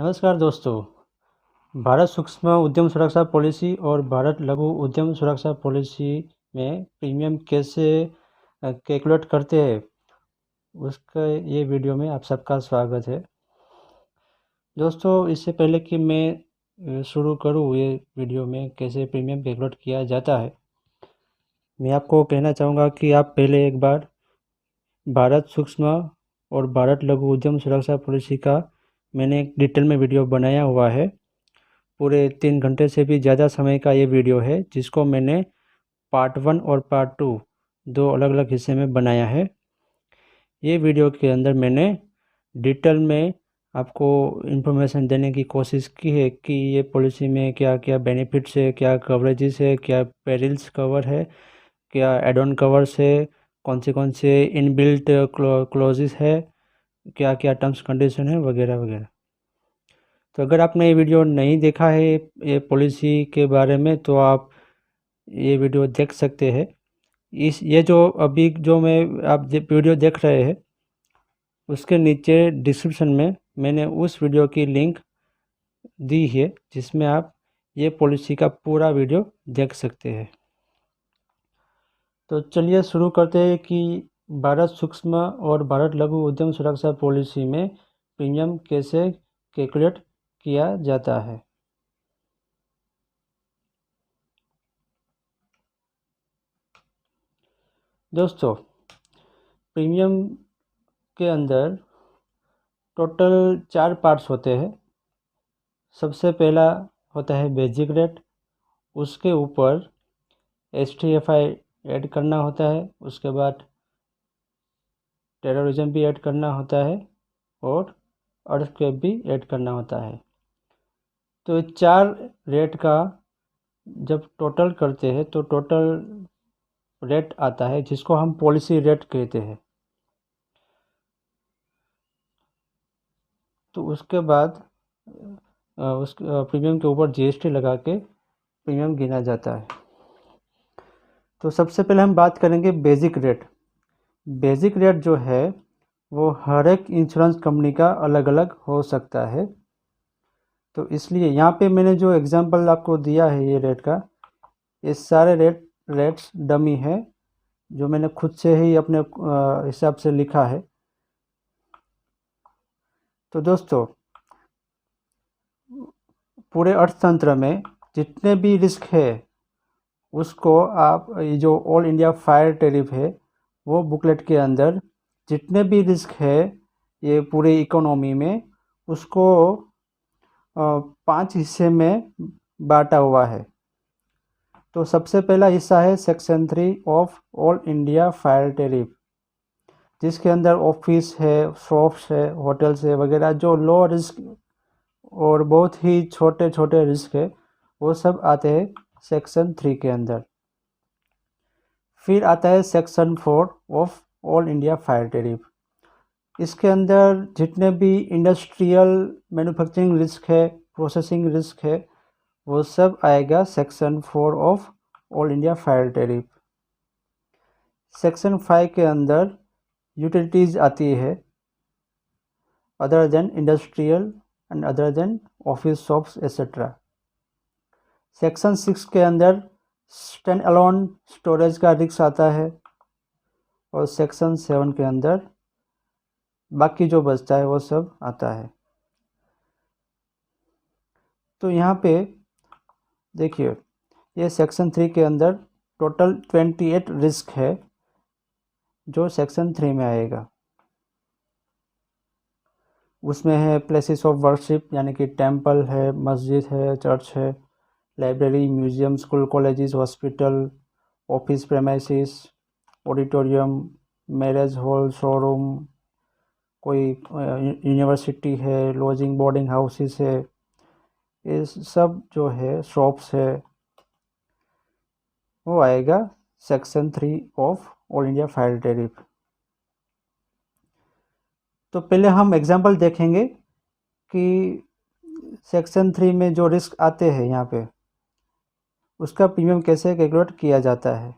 नमस्कार दोस्तों। भारत सूक्ष्म उद्यम सुरक्षा पॉलिसी और भारत लघु उद्यम सुरक्षा पॉलिसी में प्रीमियम कैसे कैलकुलेट करते हैं, उसका ये वीडियो में आप सबका स्वागत है। दोस्तों, इससे पहले कि मैं शुरू करूँ ये वीडियो में कैसे प्रीमियम कैलकुलेट किया जाता है, मैं आपको कहना चाहूँगा कि आप पहले एक बार भारत सूक्ष्म और भारत लघु उद्यम सुरक्षा पॉलिसी का मैंने एक डिटेल में वीडियो बनाया हुआ है। पूरे 3 घंटे से भी ज़्यादा समय का ये वीडियो है, जिसको मैंने पार्ट 1 और पार्ट 2 दो अलग अलग हिस्से में बनाया है। ये वीडियो के अंदर मैंने डिटेल में आपको इन्फॉर्मेशन देने की कोशिश की है कि ये पॉलिसी में क्या क्या बेनिफिट्स है, क्या कवरेजेस है, क्या पेरिल्स कवर है, क्या एड ऑन कवर्स है, कौन से इनबिल्ट क्लॉजेस है, क्या क्या टर्म्स कंडीशन है, वगैरह वगैरह। तो अगर आपने ये वीडियो नहीं देखा है ये पॉलिसी के बारे में, तो आप ये वीडियो देख सकते हैं। ये जो अभी जो मैं आप वीडियो देख रहे हैं, उसके नीचे डिस्क्रिप्शन में मैंने उस वीडियो की लिंक दी है, जिसमें आप ये पॉलिसी का पूरा वीडियो देख सकते हैं। तो चलिए शुरू करते हैं कि भारत सूक्ष्म और भारत लघु उद्यम सुरक्षा पॉलिसी में प्रीमियम कैसे कैलकुलेट किया जाता है। दोस्तों, प्रीमियम के अंदर टोटल 4 पार्ट्स होते हैं। सबसे पहला होता है बेसिक रेट, उसके ऊपर STFI ऐड करना होता है, उसके बाद टेररिज्म भी ऐड करना होता है और अर्थक्वेक भी ऐड करना होता है। तो ये 4 रेट का जब टोटल करते हैं तो टोटल रेट आता है, जिसको हम पॉलिसी रेट कहते हैं। तो उसके बाद उस प्रीमियम के ऊपर GST लगा के प्रीमियम गिना जाता है। तो सबसे पहले हम बात करेंगे बेसिक रेट। बेसिक रेट जो है वो हर एक इंश्योरेंस कंपनी का अलग अलग हो सकता है। तो इसलिए यहाँ पे मैंने जो एग्जांपल आपको दिया है ये रेट का, ये सारे रेट्स डमी है, जो मैंने खुद से ही अपने हिसाब से लिखा है। तो दोस्तों, पूरे अर्थतंत्र में जितने भी रिस्क है उसको आप ये जो ऑल इंडिया फायर टैरिफ है वो बुकलेट के अंदर जितने भी रिस्क है ये पूरे इकोनॉमी में, उसको 5 हिस्से में बांटा हुआ है। तो सबसे पहला हिस्सा है section 3 of all India fire tariff, जिसके अंदर ऑफिस है, शॉप्स है, होटल्स है वगैरह, जो लो रिस्क और बहुत ही छोटे छोटे रिस्क है वो सब आते हैं सेक्शन 3 के अंदर। फिर आता है section 4 of all India fire tariff. इसके अंदर जितने भी इंडस्ट्रियल मैन्युफैक्चरिंग रिस्क है, प्रोसेसिंग रिस्क है, वो सब आएगा section 4 of all India fire tariff. Section 5 के अंदर यूटिलिटीज़ आती है, other than industrial and other than office shops etcetera. Section 6 के अंदर स्टैंड अलोन स्टोरेज का रिस्क आता है, और सेक्शन 7 के अंदर बाकी जो बचता है वो सब आता है। तो यहाँ पे देखिए, ये सेक्शन 3 के अंदर टोटल 28 रिस्क है जो सेक्शन 3 में आएगा। उसमें है प्लेसेस ऑफ वर्शिप, यानी कि टेम्पल है, मस्जिद है, चर्च है, library, museum, school, colleges, hospital, office premises, auditorium, marriage hall, showroom, कोई यूनिवर्सिटी है, लॉजिंग बोर्डिंग हाउसेस है, ये सब जो है शॉप्स है, वो आएगा section 3 of all India fire tariff. तो पहले हम एग्जांपल देखेंगे कि सेक्शन 3 में जो रिस्क आते हैं यहाँ पे उसका प्रीमियम कैसे कैलकुलेट किया जाता है।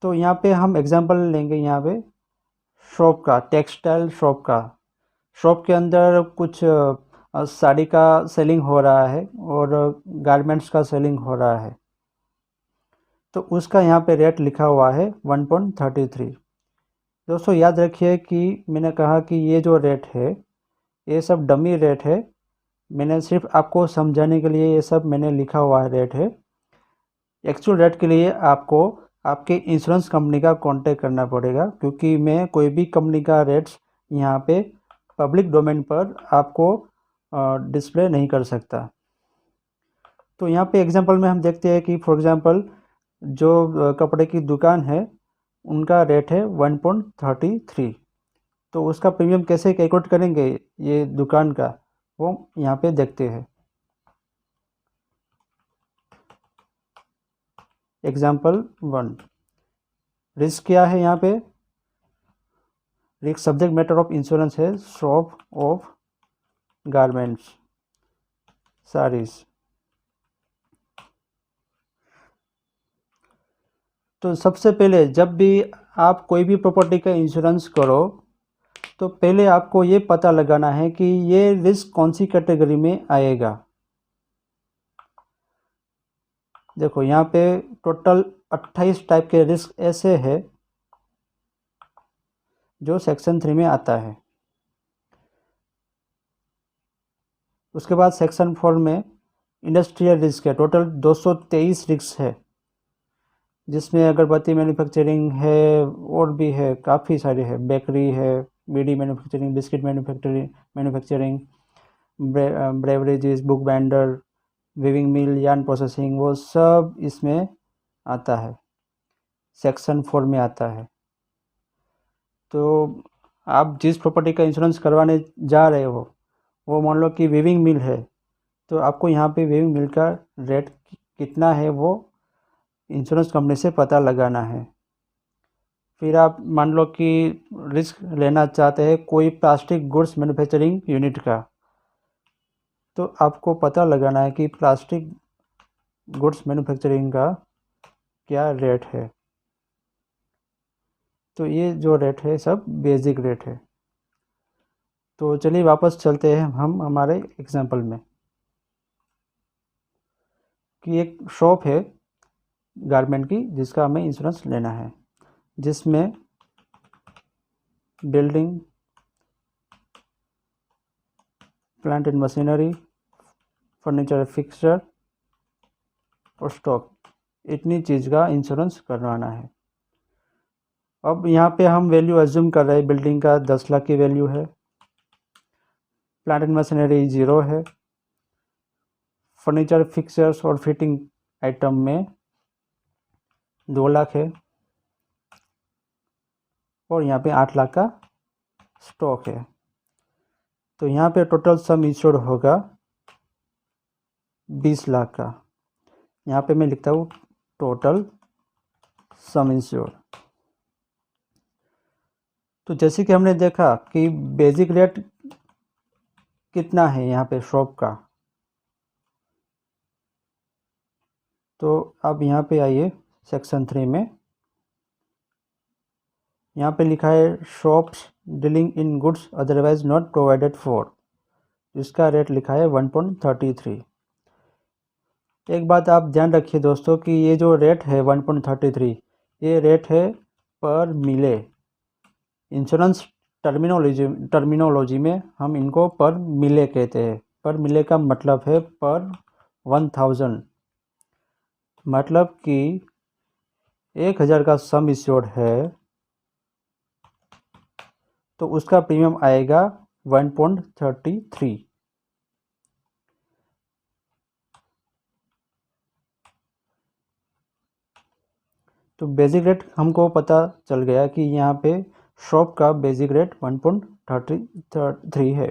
तो यहाँ पे हम एग्जांपल लेंगे यहाँ पे शॉप का, टेक्सटाइल शॉप का। शॉप के अंदर कुछ साड़ी का सेलिंग हो रहा है और गारमेंट्स का सेलिंग हो रहा है, तो उसका यहाँ पे रेट लिखा हुआ है 1.33। दोस्तों याद रखिए कि मैंने कहा कि ये जो रेट है ये सब डमी रेट है। मैंने सिर्फ आपको समझाने के लिए ये सब मैंने लिखा हुआ है रेट है। एक्चुअल रेट के लिए आपको आपके इंश्योरेंस कंपनी का कांटेक्ट करना पड़ेगा, क्योंकि मैं कोई भी कंपनी का रेट्स यहाँ पे पब्लिक डोमेन पर आपको डिस्प्ले नहीं कर सकता। तो यहाँ पे एग्जांपल में हम देखते हैं कि फॉर एग्जांपल जो कपड़े की दुकान है उनका रेट है 1.33। तो उसका प्रीमियम कैसे कैलकुलेट करेंगे ये दुकान का, वो यहाँ पे देखते हैं। एग्जाम्पल 1, रिस्क क्या है यहाँ पे? Risk subject matter of insurance है शॉप ऑफ गारमेंट्स साड़ीज। तो सबसे पहले जब भी आप कोई भी प्रॉपर्टी का इंश्योरेंस करो तो पहले आपको ये पता लगाना है कि ये रिस्क कौन सी कैटेगरी में आएगा। देखो यहाँ पे टोटल 28 टाइप के रिस्क ऐसे है जो सेक्शन 3 में आता है। उसके बाद सेक्शन 4 में इंडस्ट्रियल रिस्क है, टोटल 223 रिस्क है, जिसमें अगरबत्ती मैन्युफैक्चरिंग है और भी है, काफ़ी सारे है, बेकरी है, beedi manufacturing, biscuit manufacturing, beverages, book binder, weaving mill, yarn processing, वो सब इसमें आता है, सेक्शन 4 में आता है। तो आप जिस प्रॉपर्टी का इंश्योरेंस करवाने जा रहे हो वो मान लो कि वीविंग मिल है, तो आपको यहाँ पे वीविंग मिल का रेट कितना है वो इंश्योरेंस कंपनी से पता लगाना है। फिर आप मान लो कि रिस्क लेना चाहते हैं कोई प्लास्टिक गुड्स मैन्युफैक्चरिंग यूनिट का, तो आपको पता लगाना है कि प्लास्टिक गुड्स मैन्युफैक्चरिंग का क्या रेट है। तो ये जो रेट है सब बेसिक रेट है। तो चलिए वापस चलते हैं हम हमारे एग्जांपल में कि एक शॉप है गारमेंट की जिसका हमें इंश्योरेंस लेना है, जिसमें building, plant and machinery, furniture fixture और स्टॉक, इतनी चीज़ का इंश्योरेंस करवाना है। अब यहाँ पे हम वैल्यू एज्यूम कर रहे हैं, बिल्डिंग का 10 लाख की वैल्यू है, प्लांट एंड मशीनरी 0 है, फर्नीचर फिक्सचर्स और फिटिंग आइटम में 2 लाख है और यहाँ पे 8 लाख का स्टॉक है। तो यहाँ पे टोटल सम इंश्योर्ड होगा 20 लाख का। यहाँ पे मैं लिखता हूँ टोटल सम इंश्योर्ड। तो जैसे कि हमने देखा कि बेसिक रेट कितना है यहाँ पे शॉप का, तो अब यहाँ पे आइए सेक्शन 3 में, यहाँ पे लिखा है shops dealing in goods otherwise not provided for, इसका रेट लिखा है 1.33। एक बात आप ध्यान रखिए दोस्तों कि ये जो रेट है 1.33 ये रेट है पर मिले। इंश्योरेंस टर्मिनोलॉजी में हम इनको पर मिले कहते हैं। पर मिले का मतलब है पर 1000, मतलब कि 1000 का सम इंश्योर्ड है तो उसका प्रीमियम आएगा 1.33। तो बेसिक रेट हमको पता चल गया कि यहाँ पे शॉप का बेसिक रेट 1.33 है।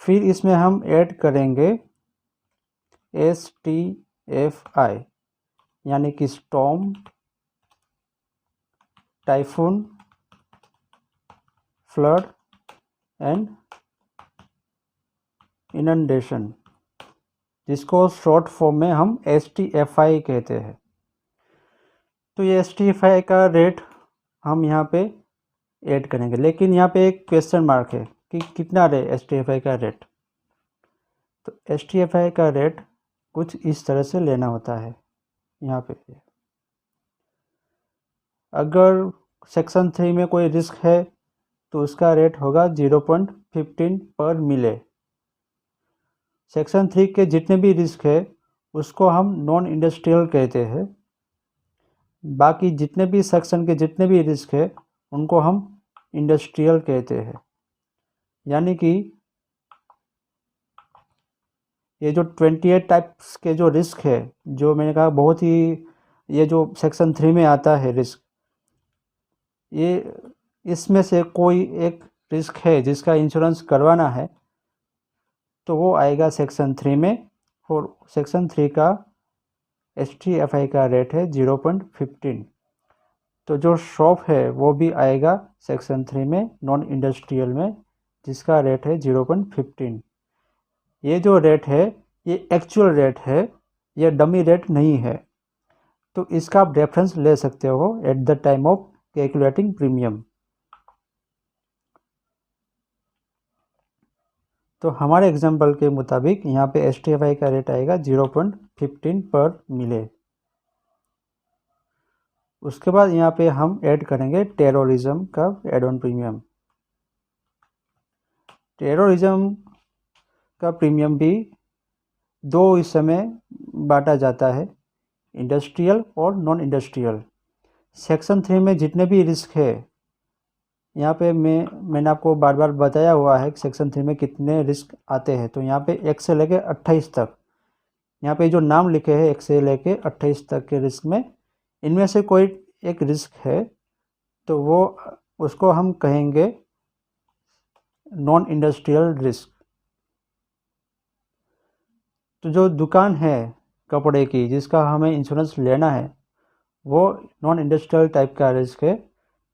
फिर इसमें हम ऐड करेंगे STFI, यानी कि storm, typhoon, flood and inundation, जिसको शॉर्ट फॉर्म में हम STFI कहते हैं। तो ये STFI का रेट हम यहाँ पे ऐड करेंगे, लेकिन यहाँ पे एक क्वेश्चन मार्क है कि कितना STFI का रेट। तो STFI का रेट कुछ इस तरह से लेना होता है। यहाँ पे अगर सेक्शन 3 में कोई रिस्क है तो उसका रेट होगा 0.15 पर मिले। सेक्शन 3 के जितने भी रिस्क है उसको हम नॉन इंडस्ट्रियल कहते हैं। बाकी जितने भी सेक्शन के जितने भी रिस्क है उनको हम इंडस्ट्रियल कहते हैं। यानी कि ये जो 28 टाइप्स के जो रिस्क है, जो मैंने कहा बहुत ही, ये जो सेक्शन 3 में आता है रिस्क, ये इसमें से कोई एक रिस्क है जिसका इंश्योरेंस करवाना है तो वो आएगा सेक्शन 3 में। और सेक्शन 3 का STFI का रेट है 0.15। तो जो शॉप है वो भी आएगा सेक्शन 3 में नॉन इंडस्ट्रियल में, जिसका रेट है 0.15। ये जो रेट है ये एक्चुअल रेट है, ये डमी रेट नहीं है। तो इसका आप रेफरेंस ले सकते हो at the time of calculating premium. तो हमारे एग्जाम्पल के मुताबिक यहाँ पे STFI का रेट आएगा 0.15 पर मिले। उसके बाद यहाँ पे हम ऐड करेंगे टेररिज्म का एड ऑन प्रीमियम। टेररिज्म का प्रीमियम भी दो हिस्से में बांटा जाता है, इंडस्ट्रियल और नॉन इंडस्ट्रियल। सेक्शन 3 में जितने भी रिस्क है, यहाँ पे मैंने आपको बार बार बताया हुआ है कि सेक्शन 3 में कितने रिस्क आते हैं। तो यहाँ पे 1 से लेके 28 तक, यहाँ पे जो नाम लिखे हैं 1 से लेके 28 तक के रिस्क में, इनमें से कोई एक रिस्क है तो वो उसको हम कहेंगे नॉन इंडस्ट्रियल रिस्क। तो जो दुकान है कपड़े की जिसका हमें इंश्योरेंस लेना है वो नॉन इंडस्ट्रियल टाइप का रिस्क है।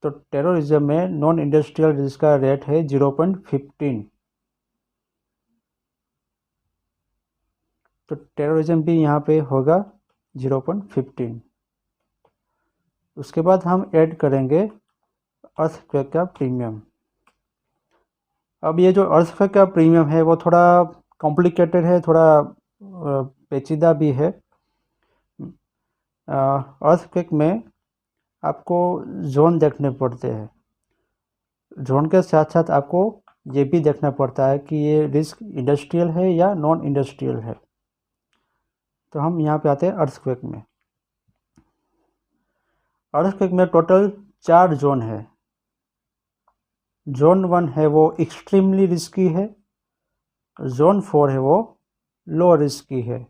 तो टेररिज्म में नॉन इंडस्ट्रियल रिस्क का रेट है 0.15। तो टेररिज्म भी यहाँ पे होगा 0.15। उसके बाद हम ऐड करेंगे अर्थक्वेक का प्रीमियम। अब ये जो अर्थक्वेक का प्रीमियम है वो थोड़ा कॉम्प्लिकेटेड है, थोड़ा पेचीदा भी है। अर्थक्वेक में आपको जोन देखने पड़ते हैं। जोन के साथ साथ आपको ये भी देखना पड़ता है कि ये रिस्क इंडस्ट्रियल है या नॉन इंडस्ट्रियल है। तो हम यहाँ पे आते हैं अर्थक्वेक में। अर्थक्वेक में टोटल 4 जोन है। जोन 1 है वो एक्सट्रीमली रिस्की है, जोन 4 है वो लो रिस्की है।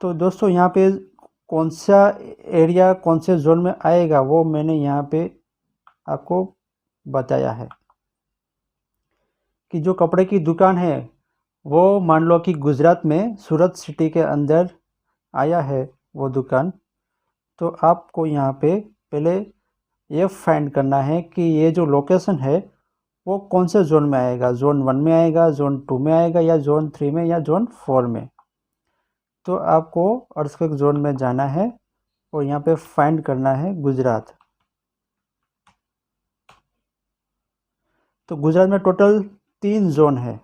तो दोस्तों यहाँ पे कौन सा एरिया कौन से जोन में आएगा वो मैंने यहाँ पे आपको बताया है कि जो कपड़े की दुकान है वो मान लो कि गुजरात में सूरत सिटी के अंदर आया है वो दुकान। तो आपको यहाँ पे पहले ये फाइंड करना है कि ये जो लोकेशन है वो कौन से जोन में आएगा, जोन 1 में आएगा, जोन 2 में आएगा, या जोन 3 में, या जोन 4 में। तो आपको अर्थक्वेक जोन में जाना है और यहाँ पे फाइंड करना है गुजरात। तो गुजरात में टोटल 3 जोन है।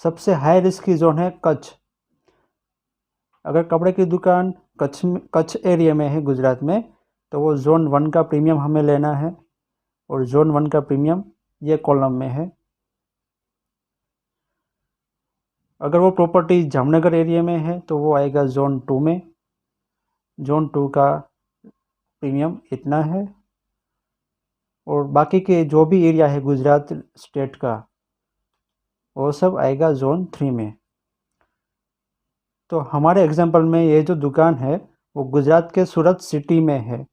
सबसे हाई रिस्क की जोन है कच्छ। अगर कपड़े की दुकान कच्छ एरिया में है गुजरात में तो वो जोन 1 का प्रीमियम हमें लेना है, और जोन 1 का प्रीमियम ये कॉलम में है। अगर वो प्रॉपर्टी जामनगर एरिया में है तो वो आएगा जोन 2 में। जोन 2 का प्रीमियम इतना है, और बाकी के जो भी एरिया है गुजरात स्टेट का वो सब आएगा जोन 3 में। तो हमारे एग्जांपल में ये जो दुकान है वो गुजरात के सूरत सिटी में है,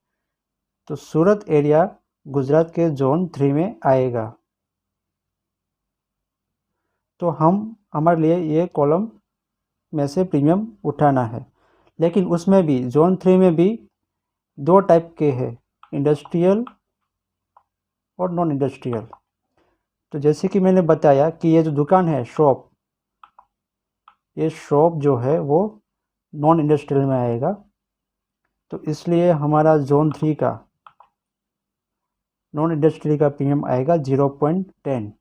तो सूरत एरिया गुजरात के जोन 3 में आएगा। तो हमारे लिए ये कॉलम में से प्रीमियम उठाना है। लेकिन उसमें भी जोन 3 में भी 2 टाइप के हैं, इंडस्ट्रियल और नॉन इंडस्ट्रियल। तो जैसे कि मैंने बताया कि ये जो दुकान है शॉप, ये शॉप जो है वो नॉन इंडस्ट्रियल में आएगा। तो इसलिए हमारा जोन 3 का नॉन इंडस्ट्रियल का प्रीमियम आएगा 0.10।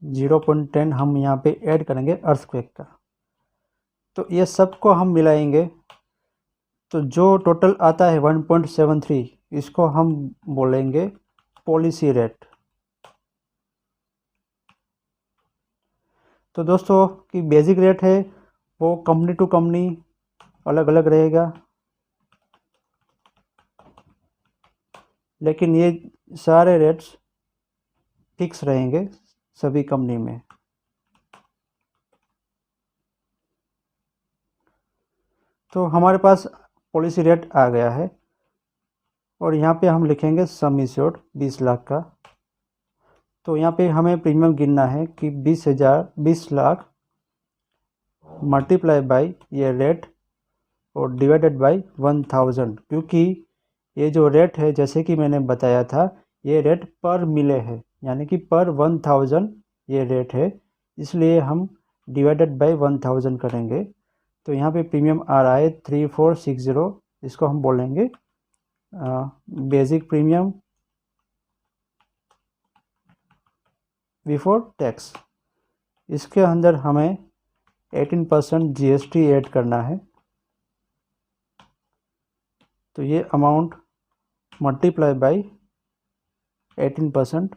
0.10 हम यहाँ पे ऐड करेंगे अर्थक्वेक का। तो ये सबको हम मिलाएंगे तो जो टोटल आता है 1.73, इसको हम बोलेंगे पॉलिसी रेट। तो दोस्तों की बेसिक रेट है वो कंपनी टू कंपनी अलग अलग रहेगा, लेकिन ये सारे रेट्स फिक्स रहेंगे सभी कंपनी में। तो हमारे पास पॉलिसी रेट आ गया है और यहाँ पे हम लिखेंगे सम एश्योर्ड 20 लाख का। तो यहाँ पे हमें प्रीमियम गिनना है कि 20 लाख मल्टीप्लाई बाय ये रेट और डिवाइडेड बाय 1000, क्योंकि ये जो रेट है जैसे कि मैंने बताया था ये रेट पर मिले है, यानी कि पर 1000 ये रेट है, इसलिए हम डिवाइडेड बाय 1000 करेंगे। तो यहाँ पे प्रीमियम आ रहा है 3460, इसको हम बोलेंगे बेसिक प्रीमियम बिफोर टैक्स। इसके अंदर हमें 18% GST ऐड करना है। तो ये अमाउंट मल्टीप्लाई बाय 18%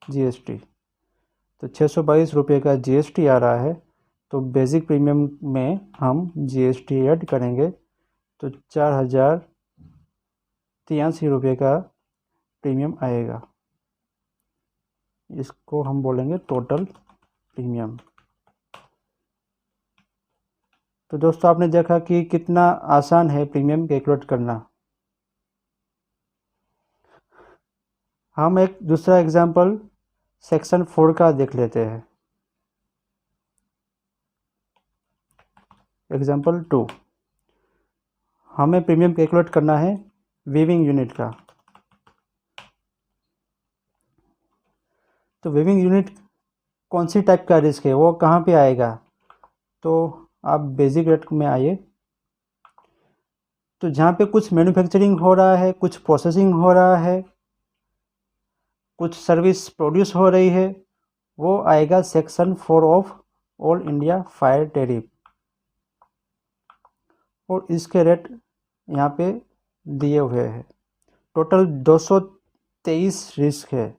GST, तो 622 रुपये का GST आ रहा है। तो बेसिक प्रीमियम में हम GST ऐड करेंगे तो 4083 रुपये का प्रीमियम आएगा। इसको हम बोलेंगे टोटल प्रीमियम। तो दोस्तों आपने देखा कि कितना आसान है प्रीमियम कैलकुलेट करना। हम एक दूसरा एग्जांपल सेक्शन 4 का देख लेते हैं। एग्जांपल 2, हमें प्रीमियम कैलकुलेट करना है वीविंग यूनिट का। तो वीविंग यूनिट कौन सी टाइप का रिस्क है, वो कहाँ पे आएगा? तो आप बेसिक रेट में आइए। तो जहाँ पे कुछ मैन्युफैक्चरिंग हो रहा है, कुछ प्रोसेसिंग हो रहा है, कुछ सर्विस प्रोड्यूस हो रही है, वो आएगा section 4 of all India fire tariff. और इसके रेट यहाँ पे दिए हुए हैं। टोटल 223 रिस्क है।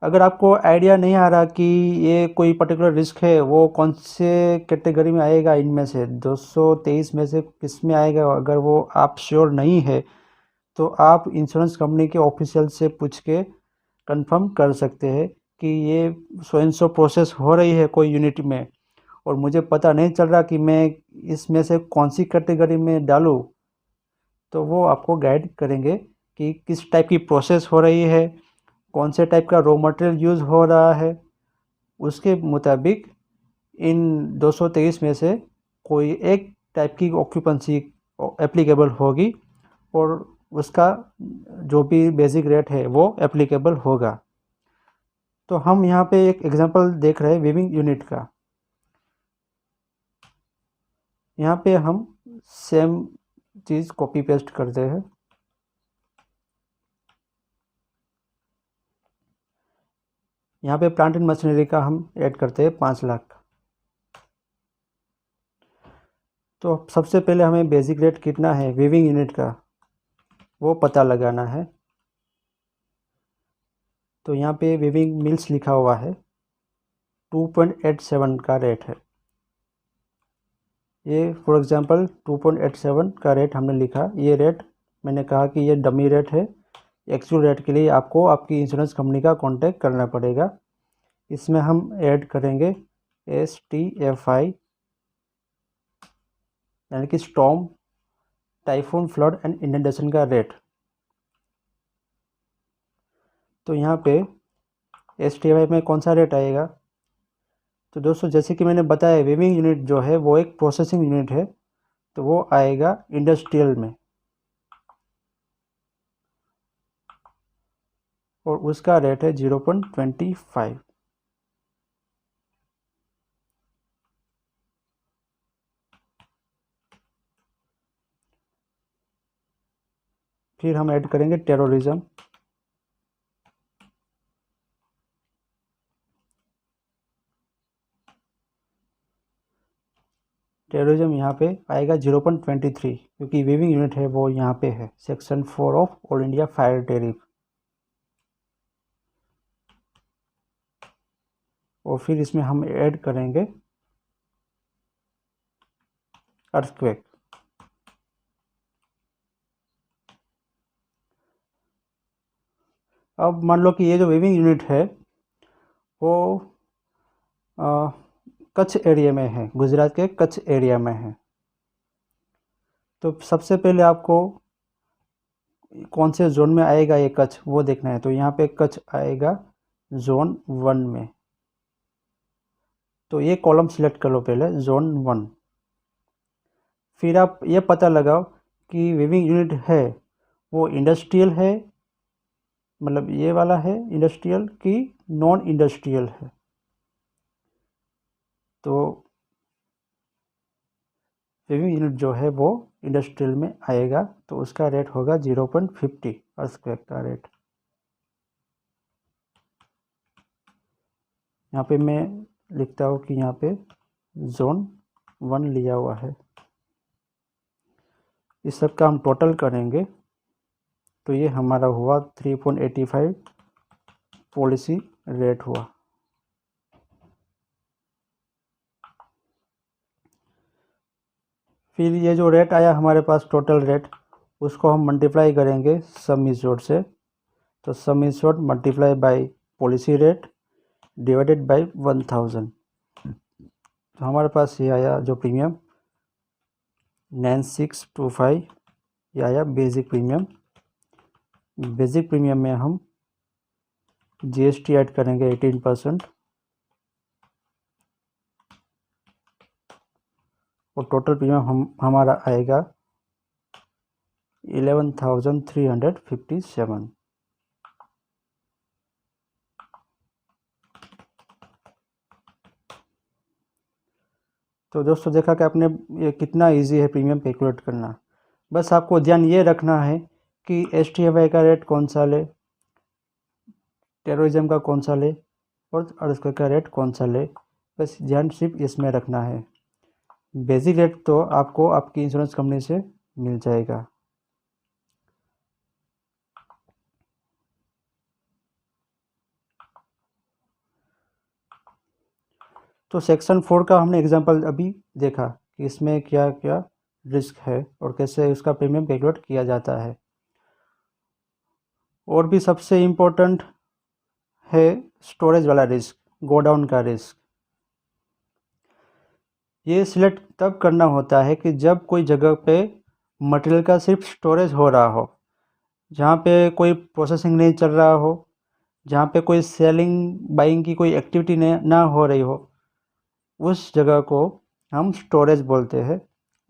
अगर आपको आइडिया नहीं आ रहा कि ये कोई पर्टिकुलर रिस्क है वो कौन से कैटेगरी में आएगा, इनमें से 223 में से किस में आएगा, अगर वो आप श्योर नहीं है तो आप इंश्योरेंस कंपनी के ऑफिशियल से पूछ के कंफर्म कर सकते हैं कि ये सो एंड सो प्रोसेस हो रही है कोई यूनिट में और मुझे पता नहीं चल रहा कि मैं इसमें से कौन सी कैटेगरी में डालूँ। तो वो आपको गाइड करेंगे कि किस टाइप की प्रोसेस हो रही है, कौन से टाइप का रॉ मटेरियल यूज़ हो रहा है। उसके मुताबिक इन 223 में से कोई एक टाइप की ऑक्यूपेंसी एप्लीकेबल होगी और उसका जो भी बेसिक रेट है वो एप्लीकेबल होगा। तो हम यहाँ पे एक एग्जांपल देख रहे हैं वीविंग यूनिट का। यहाँ पे हम सेम चीज़ कॉपी पेस्ट करते हैं। यहाँ पे प्लांट एंड मशीनरी का हम ऐड करते हैं 5 लाख। तो सबसे पहले हमें बेसिक रेट कितना है वीविंग यूनिट का वो पता लगाना है। तो यहाँ पे वीविंग मिल्स लिखा हुआ है, 2.87 का रेट है। ये फॉर एग्जांपल 2.87 का रेट हमने लिखा। ये रेट मैंने कहा कि ये डमी रेट है। एक्चुअल रेट के लिए आपको आपकी इंश्योरेंस कंपनी का कांटेक्ट करना पड़ेगा। इसमें हम ऐड करेंगे STFI, यानी कि storm, typhoon, flood and inundation का रेट। तो यहाँ पे STFI में कौन सा रेट आएगा? तो दोस्तों जैसे कि मैंने बताया वीविंग यूनिट जो है वो एक प्रोसेसिंग यूनिट है, तो वो आएगा इंडस्ट्रियल में और उसका रेट है 0.25। फिर हम ऐड करेंगे टेररिज्म, टेररिज्म यहाँ पे आएगा 0.23, क्योंकि वीविंग यूनिट है वो यहाँ पे है, section 4 of all India fire tariff. और फिर इसमें हम ऐड करेंगे अर्थक्वेक। अब मान लो कि ये जो वीविंग यूनिट है वो कच्छ एरिया में है, गुजरात के कच्छ एरिया में है। तो सबसे पहले आपको कौन से जोन में आएगा ये कच्छ वो देखना है। तो यहाँ पे कच्छ आएगा जोन 1 में। तो ये कॉलम सिलेक्ट कर लो पहले, जोन 1। फिर आप ये पता लगाओ कि वीविंग यूनिट है वो इंडस्ट्रियल है, मतलब ये वाला है इंडस्ट्रियल कि नॉन इंडस्ट्रियल है। तो वीविंग यूनिट जो है वो इंडस्ट्रियल में आएगा, तो उसका रेट होगा 0.50 अर्थक्वेक का रेट। यहाँ पे मैं लिखता हूँ कि यहाँ पे जोन 1 लिया हुआ है। इस सब का हम टोटल करेंगे तो ये हमारा हुआ 3.85 पॉलिसी रेट हुआ। फिर ये जो रेट आया हमारे पास टोटल रेट, उसको हम मल्टीप्लाई करेंगे सम इश्योर्ड से। तो sum insured multiply by policy rate divided by 1000। तो हमारे पास ये आया जो प्रीमियम 9625, ये आया बेसिक प्रीमियम। बेसिक प्रीमियम में हम जीएसटी ऐड करेंगे 18%, और टोटल प्रीमियम हमारा आएगा 11,357। तो दोस्तों देखा कि आपने ये कितना इजी है प्रीमियम कैलकुलेट करना। बस आपको ध्यान ये रखना है कि एसटीएफआई का रेट कौन सा ले, टेररिज्म का कौन सा ले, और अर्थक्वेक का रेट कौन सा ले। बस ध्यान सिर्फ इसमें रखना है। बेसिक रेट तो आपको आपकी इंश्योरेंस कंपनी से मिल जाएगा। तो सेक्शन 4 का हमने एग्जांपल अभी देखा कि इसमें क्या क्या रिस्क है और कैसे उसका प्रीमियम कैलकुलेट किया जाता है। और भी सबसे इम्पोर्टेंट है स्टोरेज वाला रिस्क, गोडाउन का रिस्क। ये सिलेक्ट तब करना होता है कि जब कोई जगह पे मटेरियल का सिर्फ स्टोरेज हो रहा हो, जहाँ पे कोई प्रोसेसिंग नहीं चल रहा हो, जहाँ पे कोई सेलिंग बाइंग की कोई एक्टिविटी ना हो रही हो, उस जगह को हम स्टोरेज बोलते हैं,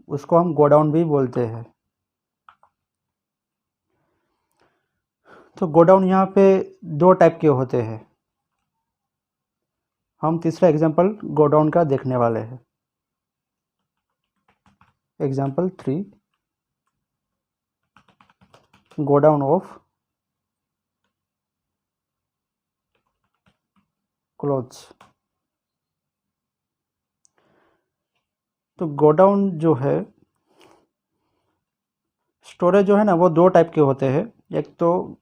उसको हम गोडाउन भी बोलते हैं। तो गोडाउन यहाँ पे 2 टाइप के होते हैं। हम तीसरा एग्जांपल गोडाउन का देखने वाले हैं। Example 3, godown of clothes. तो गोडाउन जो है, स्टोरेज जो है ना वो 2 टाइप के होते हैं। एक तो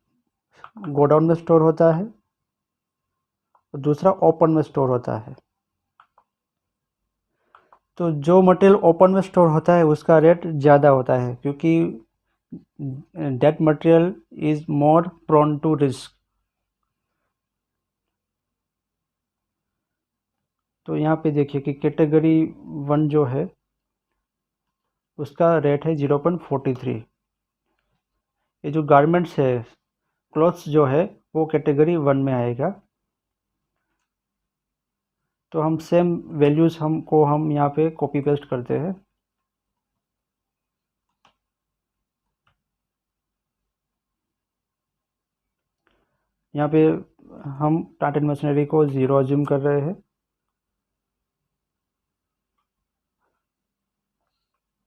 गोडाउन में स्टोर होता है और दूसरा ओपन में स्टोर होता है। तो जो मटेरियल ओपन में स्टोर होता है उसका रेट ज़्यादा होता है, क्योंकि that material is more prone to risk. तो यहाँ पे देखिए कि कैटेगरी 1 जो है उसका रेट है 0.43। ये जो गारमेंट्स है, क्लॉथ्स जो है वो कैटेगरी 1 में आएगा। तो हम सेम वैल्यूज़ हम यहाँ पे कॉपी पेस्ट करते हैं। यहाँ पे हम टाटा मशीनरी को 0 अज्यूम कर रहे हैं,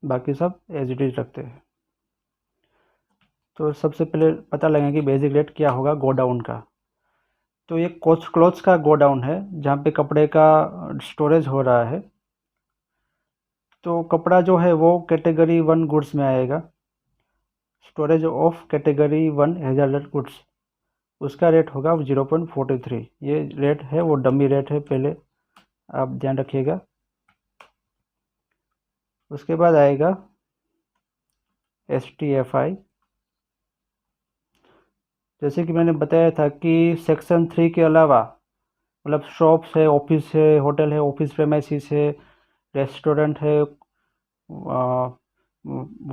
बाकी सब एज इट इज रखते हैं। तो सबसे पहले पता लगेगा कि बेसिक रेट क्या होगा गोडाउन का। तो ये क्लोथ्स का गोडाउन है जहाँ पे कपड़े का स्टोरेज हो रहा है। तो कपड़ा जो है वो कैटेगरी 1 गुड्स में आएगा। Storage of category 1 hazards goods, उसका रेट होगा 0.43। ये रेट है वो डमी रेट है, पहले आप ध्यान रखिएगा। उसके बाद आएगा STFI। जैसे कि मैंने बताया था कि सेक्शन 3 के अलावा मतलब शॉप्स है, ऑफिस है, होटल है, ऑफिस प्रेमाइसिस है, रेस्टोरेंट है,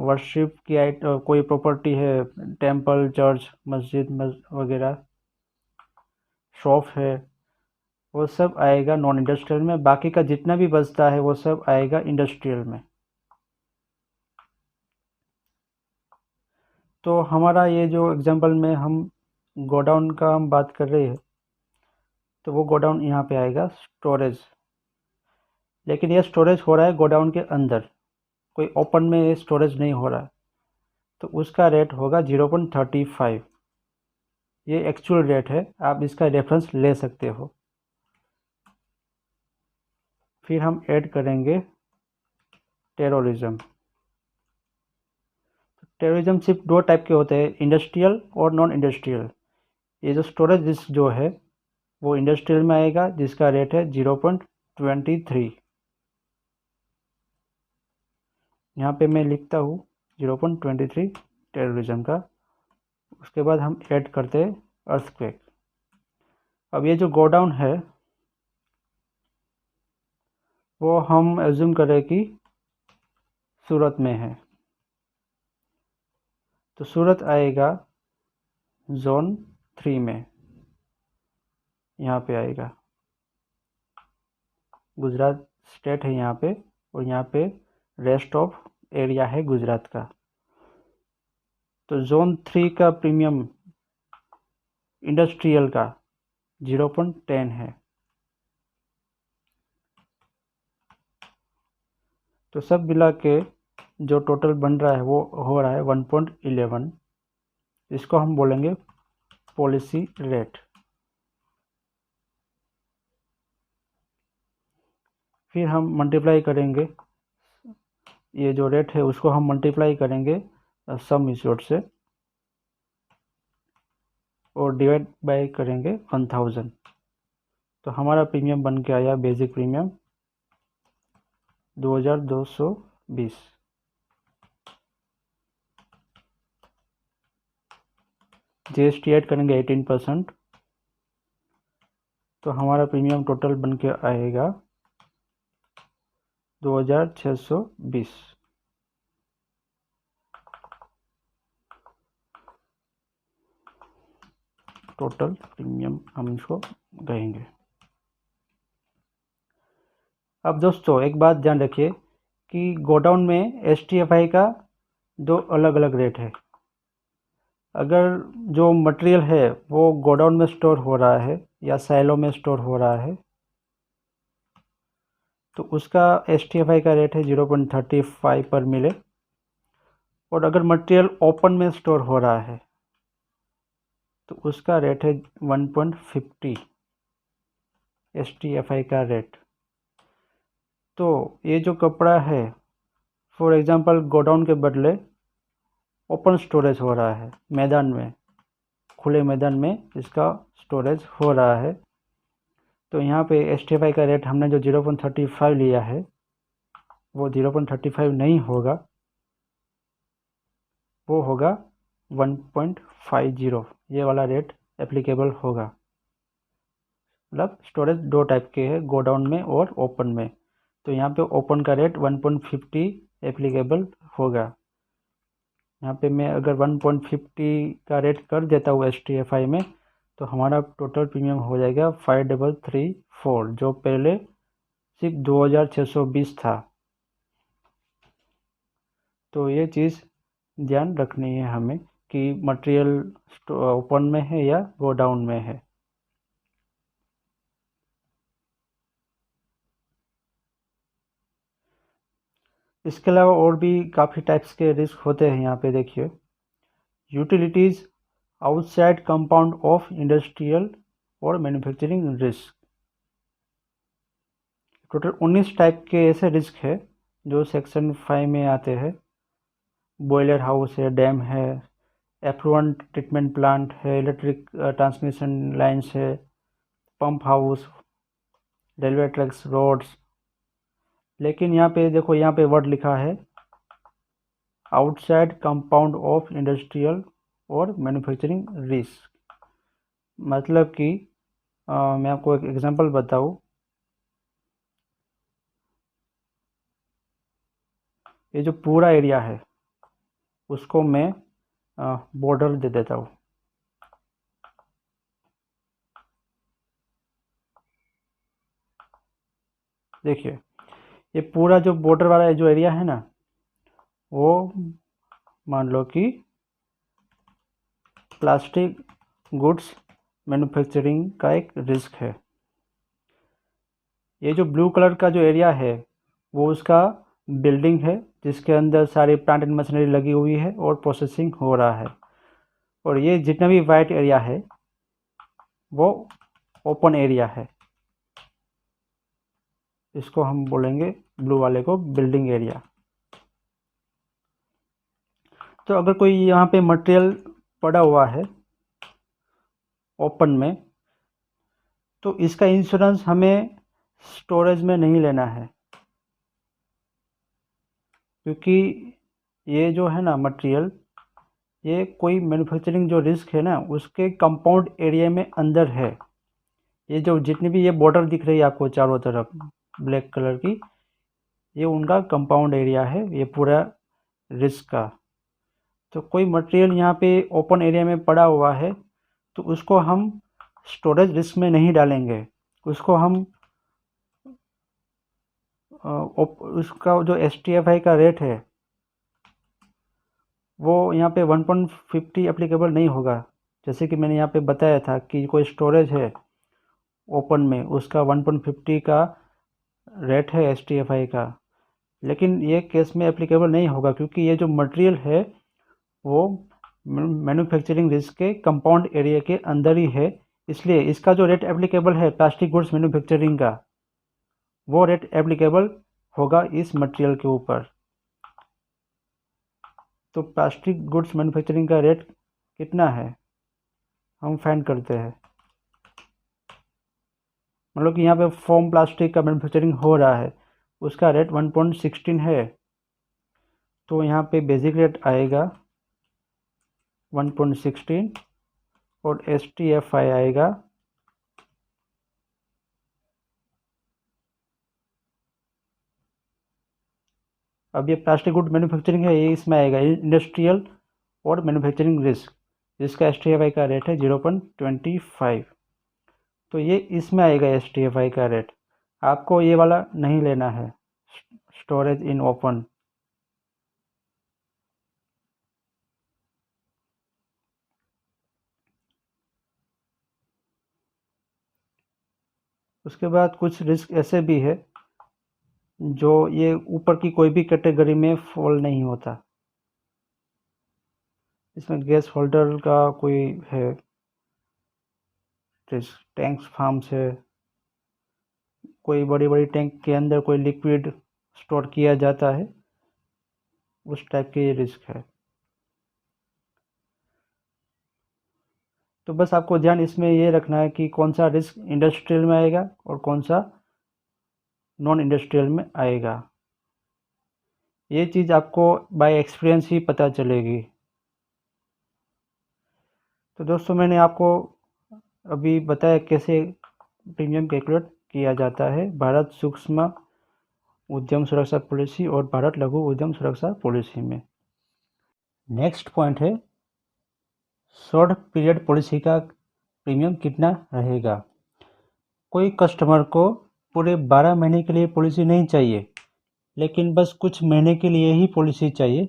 वर्शिप की कोई प्रॉपर्टी है, टेंपल, चर्च, मस्जिद वगैरह, शॉप है, वो सब आएगा नॉन इंडस्ट्रियल में। बाकी का जितना भी बचता है वो सब आएगा इंडस्ट्रियल में। तो हमारा ये जो एग्जांपल में हम गोडाउन का हम बात कर रहे हैं, तो वो गोडाउन यहाँ पे आएगा स्टोरेज। लेकिन ये स्टोरेज हो रहा है गोडाउन के अंदर, कोई ओपन में ये स्टोरेज नहीं हो रहा है, तो उसका रेट होगा 0.35। ये एक्चुअल रेट है, आप इसका रेफरेंस ले सकते हो। फिर हम ऐड करेंगे टेररिज्म। टेररिज्म सिर्फ 2 टाइप के होते हैं, इंडस्ट्रियल और नॉन इंडस्ट्रियल। ये जो स्टोरेज रिस्क जो है वो इंडस्ट्रियल में आएगा, जिसका रेट है 0.23। यहाँ पे मैं लिखता हूँ 0.23 टेररिज्म का। उसके बाद हम ऐड करते हैं अर्थक्वेक। अब ये जो गोडाउन है वो हम एज्यूम करें कि सूरत में है, तो सूरत आएगा जोन 3 में, यहाँ पे आएगा। गुजरात स्टेट है यहाँ पे, और यहाँ पे रेस्ट ऑफ एरिया है गुजरात का। तो जोन 3 का प्रीमियम इंडस्ट्रियल का 0.10 है। तो सब मिला के जो टोटल बन रहा है वो हो रहा है 1.11। इसको हम बोलेंगे पॉलिसी रेट। फिर हम मल्टीप्लाई करेंगे, ये जो रेट है उसको हम मल्टीप्लाई करेंगे सम इश्यूड से, और डिवाइड बाय करेंगे 1000। तो हमारा प्रीमियम बन के आया बेसिक प्रीमियम 2220। GST ऐड करेंगे 18%, तो हमारा प्रीमियम टोटल बन के आएगा 2620। टोटल प्रीमियम हम इसको कहेंगे। अब दोस्तों एक बात ध्यान रखिए कि गोडाउन में STFI का 2 अलग अलग रेट है। अगर जो मटेरियल है वो गोडाउन में स्टोर हो रहा है या साइलो में स्टोर हो रहा है, तो उसका STFI का रेट है 0.35 पर मिले। और अगर मटेरियल ओपन में स्टोर हो रहा है तो उसका रेट है 1.50 STFI का रेट। तो ये जो कपड़ा है, फॉर एग्जांपल गोडाउन के बदले ओपन स्टोरेज हो रहा है, मैदान में, खुले मैदान में इसका स्टोरेज हो रहा है, तो यहाँ पे STFI का रेट हमने जो 0.35 लिया है वो 0.35 नहीं होगा, वो होगा 1.50। ये वाला रेट एप्लीकेबल होगा। मतलब स्टोरेज 2 टाइप के हैं, गोडाउन में और ओपन में। तो यहाँ पे ओपन का रेट 1.50 एप्लीकेबल होगा। यहाँ पे मैं अगर 1.50 का रेट कर देता हूँ STFI में, तो हमारा टोटल प्रीमियम हो जाएगा 5334, जो पहले सिर्फ 2620 था। तो ये चीज़ ध्यान रखनी है हमें कि मटेरियल ओपन में है या गोडाउन में है। इसके अलावा और भी काफ़ी टाइप्स के रिस्क होते हैं। यहाँ पे देखिए, utilities outside compound of industrial और मैन्युफैक्चरिंग रिस्क। टोटल 19 टाइप के ऐसे रिस्क है जो सेक्शन 5 में आते हैं, बॉयलर हाउस है, डैम है, एफ्लुएंट ट्रीटमेंट प्लांट है, इलेक्ट्रिक ट्रांसमिशन लाइन्स है, pump house, railway tracks, roads. लेकिन यहाँ पे देखो, यहाँ पे वर्ड लिखा है आउटसाइड कंपाउंड ऑफ इंडस्ट्रियल और मैन्युफैक्चरिंग रिस्क। मतलब कि मैं आपको एक एग्जांपल बताऊँ, ये जो पूरा एरिया है उसको मैं बॉर्डर दे देता हूँ। देखिए, ये पूरा जो बॉर्डर वाला जो एरिया है ना, वो मान लो कि प्लास्टिक गुड्स मैन्युफैक्चरिंग का एक रिस्क है। ये जो ब्लू कलर का जो एरिया है वो उसका बिल्डिंग है, जिसके अंदर सारी प्लांट एंड मशीनरी लगी हुई है और प्रोसेसिंग हो रहा है। और ये जितना भी वाइट एरिया है वो ओपन एरिया है, इसको हम बोलेंगे ब्लू वाले को बिल्डिंग एरिया। तो अगर कोई यहाँ पे मटेरियल पड़ा हुआ है ओपन में, तो इसका इंश्योरेंस हमें स्टोरेज में नहीं लेना है, क्योंकि ये जो है ना मटेरियल, ये कोई मैन्युफैक्चरिंग जो रिस्क है ना उसके कंपाउंड एरिया में अंदर है। ये जो जितनी भी ये बॉर्डर दिख रही है आपको चारों तरफ ब्लैक कलर की, ये उनका कंपाउंड एरिया है, ये पूरा रिस्क का। तो कोई मटेरियल यहाँ पे ओपन एरिया में पड़ा हुआ है तो उसको हम स्टोरेज रिस्क में नहीं डालेंगे। उसको हम उसका जो STFI का रेट है वो यहाँ पे 1.50 एप्लीकेबल नहीं होगा। जैसे कि मैंने यहाँ पे बताया था कि कोई स्टोरेज है ओपन में, उसका 1.50 का रेट है STFI का, लेकिन ये केस में एप्लीकेबल नहीं होगा क्योंकि ये जो मटेरियल है वो मैन्युफैक्चरिंग रिस्क के कंपाउंड एरिया के अंदर ही है। इसलिए इसका जो रेट एप्लीकेबल है प्लास्टिक गुड्स मैन्युफैक्चरिंग का, वो रेट एप्लीकेबल होगा इस मटेरियल के ऊपर। तो प्लास्टिक गुड्स मैन्युफैक्चरिंग का रेट कितना है हम फाइंड करते हैं। मतलब कि यहाँ पे फोम प्लास्टिक का मैन्युफैक्चरिंग हो रहा है, उसका रेट 1.16 है, तो यहाँ पे बेसिक रेट आएगा 1.16 और STFI आएगा अब ये प्लास्टिक गुड मैन्युफैक्चरिंग है, ये इसमें आएगा इंडस्ट्रियल और मैन्युफैक्चरिंग रिस्क, जिसका STFI का रेट है 0.25। तो ये इसमें आएगा STFI का रेट। आपको ये वाला नहीं लेना है, स्टोरेज इन ओपन। उसके बाद कुछ रिस्क ऐसे भी है जो ये ऊपर की कोई भी कैटेगरी में फॉल नहीं होता। इसमें गैस होल्डर का कोई है रिस्क, टैंक्स फार्म्स है, कोई बड़ी बड़ी टैंक के अंदर कोई लिक्विड स्टोर किया जाता है, उस टाइप के रिस्क है। तो बस आपको ध्यान इसमें ये रखना है कि कौन सा रिस्क इंडस्ट्रियल में आएगा और कौन सा नॉन इंडस्ट्रियल में आएगा। ये चीज़ आपको बाय एक्सपीरियंस ही पता चलेगी। तो दोस्तों, मैंने आपको अभी बताया कैसे प्रीमियम कैलकुलेट किया जाता है भारत सूक्ष्म उद्यम सुरक्षा पॉलिसी और भारत लघु उद्यम सुरक्षा पॉलिसी में। नेक्स्ट पॉइंट है शॉर्ट पीरियड पॉलिसी का प्रीमियम कितना रहेगा। कोई कस्टमर को पूरे 12 महीने के लिए पॉलिसी नहीं चाहिए, लेकिन बस कुछ महीने के लिए ही पॉलिसी चाहिए,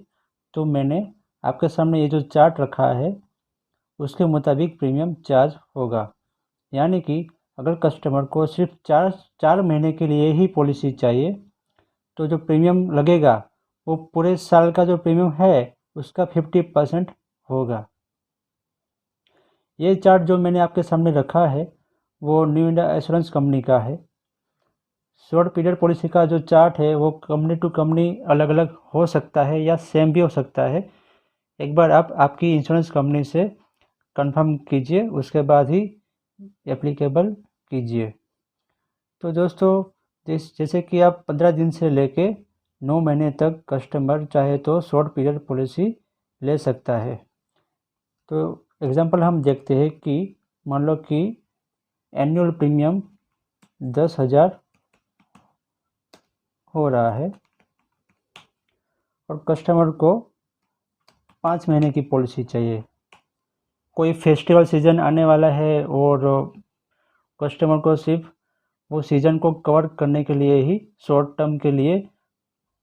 तो मैंने आपके सामने ये जो चार्ट रखा है उसके मुताबिक प्रीमियम चार्ज होगा। यानी कि अगर कस्टमर को सिर्फ चार महीने के लिए ही पॉलिसी चाहिए तो जो प्रीमियम लगेगा वो पूरे साल का जो प्रीमियम है उसका 50% होगा। ये चार्ट जो मैंने आपके सामने रखा है वो न्यू इंडिया एश्योरेंस कंपनी का है। शॉर्ट पीरियड पॉलिसी का जो चार्ट है वो कंपनी टू कंपनी अलग अलग हो सकता है या सेम भी हो सकता है। एक बार आप आपकी इंश्योरेंस कंपनी से कंफर्म कीजिए, उसके बाद ही एप्लीकेबल कीजिए। तो दोस्तों जैसे कि आप 15 दिन से लेके 9 महीने तक कस्टमर चाहे तो शॉर्ट पीरियड पॉलिसी ले सकता है। तो एग्जांपल हम देखते हैं कि मान लो कि एनुअल प्रीमियम 10,000 हो रहा है और कस्टमर को 5 महीने की पॉलिसी चाहिए। कोई फेस्टिवल सीज़न आने वाला है और कस्टमर को सिर्फ वो सीज़न को कवर करने के लिए ही शॉर्ट टर्म के लिए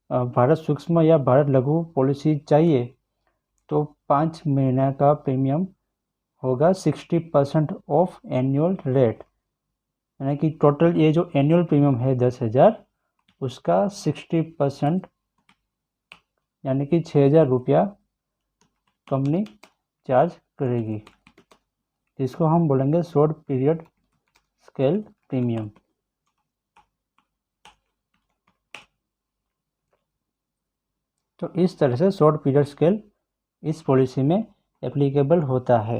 भारत सूक्ष्म या भारत लघु पॉलिसी चाहिए, तो 5 महीने का प्रीमियम होगा 60% ऑफ एनुअल रेट, यानी कि टोटल ये जो एनुअल प्रीमियम है 10,000 उसका 60% यानी कि 6,000 रुपया कंपनी चार्ज करेगी, जिसको हम बोलेंगे शॉर्ट पीरियड स्केल प्रीमियम। तो इस तरह से शॉर्ट पीरियड स्केल इस पॉलिसी में एप्लीकेबल होता है।